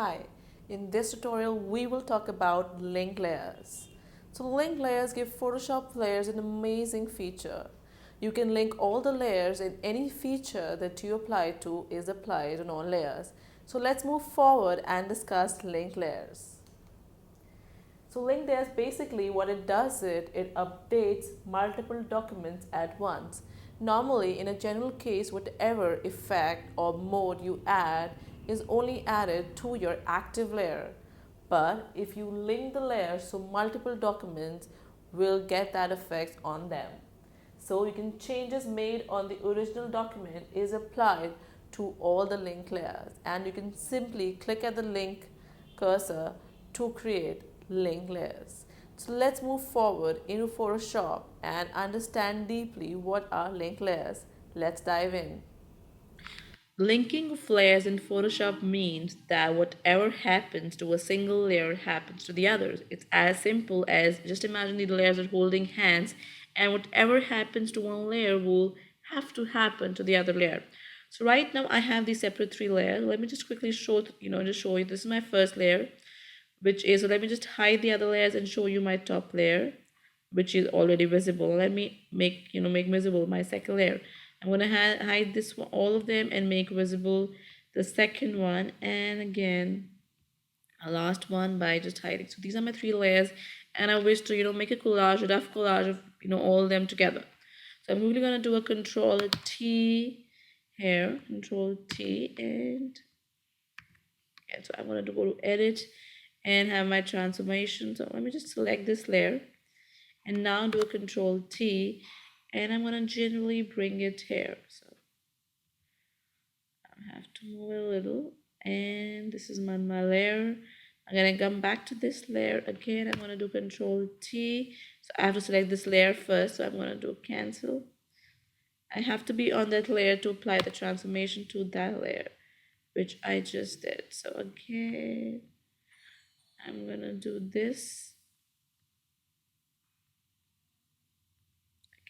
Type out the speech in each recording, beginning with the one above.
Hi, in this tutorial we will talk about link layers. So link layers give Photoshop layers an amazing feature. You can link all the layers and any feature that you apply to is applied on all layers. So let's move forward and discuss link layers. So link layers basically what it does it updates multiple documents at once. Normally in a general case whatever effect or mode you add is only added to your active layer. But if you link the layers so multiple documents will get that effect on them. So you can changes made on the original document is applied to all the link layers and you can simply click at the link cursor to create link layers. So let's move forward into Photoshop and understand deeply what are link layers. Let's dive in. Linking of layers in Photoshop means that whatever happens to a single layer happens to the others. It's as simple as just imagine the layers are holding hands, and whatever happens to one layer will have to happen to the other layer. So right now I have these separate three layers. Let me just quickly just show you. This is my first layer, which is, so let me just hide the other layers and show you my top layer, which is already visible. Let me make visible my second layer. I'm going to hide this one, all of them, and make visible the second one, and again a last one by just hiding. So these are my three layers, and I wish to make a collage, a rough collage of all of them together. So I'm really going to do a Control T here, Control T, and so I'm going to go to Edit and have my transformation. So let me just select this layer and now do a Control T, and I'm going to generally bring it here. So I have to move a little, and this is my layer. I'm going to come back to this layer again. I'm going to do Control T. So I have to select this layer first. So I'm going to do cancel. I have to be on that layer to apply the transformation to that layer, which I just did. So again, I'm going to do this.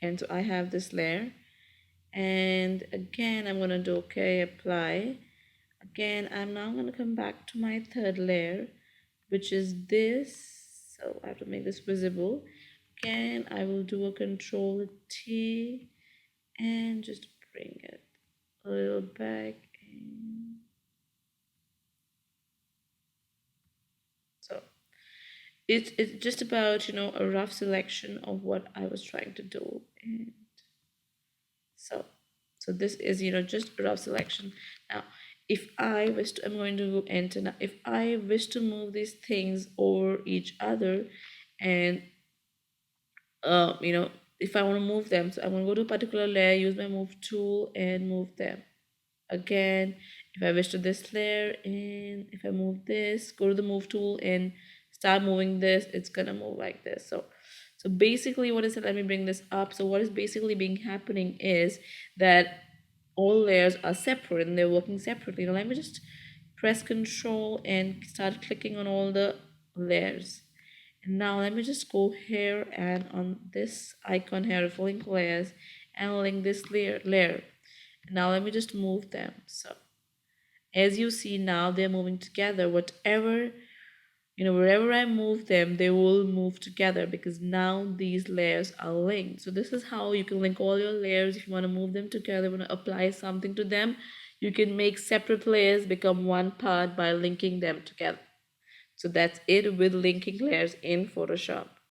And so I have this layer, and again I'm going to do okay, apply. Again I'm now going to come back to my third layer, which is this. So I have to make this visible. Again I will do a Control T and just bring it a little back in. So it's just about a rough selection of what I was trying to do. And so this is just a rough selection. Now if I wish to, I'm going to enter now. If I wish to move these things over each other, and if I want to move them, so I'm going to go to a particular layer, use my move tool and move them. Again, if I wish to this layer, and if I move this, go to the move tool and start moving this, it's gonna move like this. So basically what is it, let me bring this up. So what is basically being happening is that all layers are separate and they're working separately. Now let me just press Control and start clicking on all the layers. And now let me just go here and on this icon here of link layers and link this layer. And now let me just move them. So as you see now they're moving together. Whatever wherever I move them, they will move together because now these layers are linked. So this is how you can link all your layers. If you want to move them together, want to apply something to them, you can make separate layers become one part by linking them together. So that's it with linking layers in Photoshop.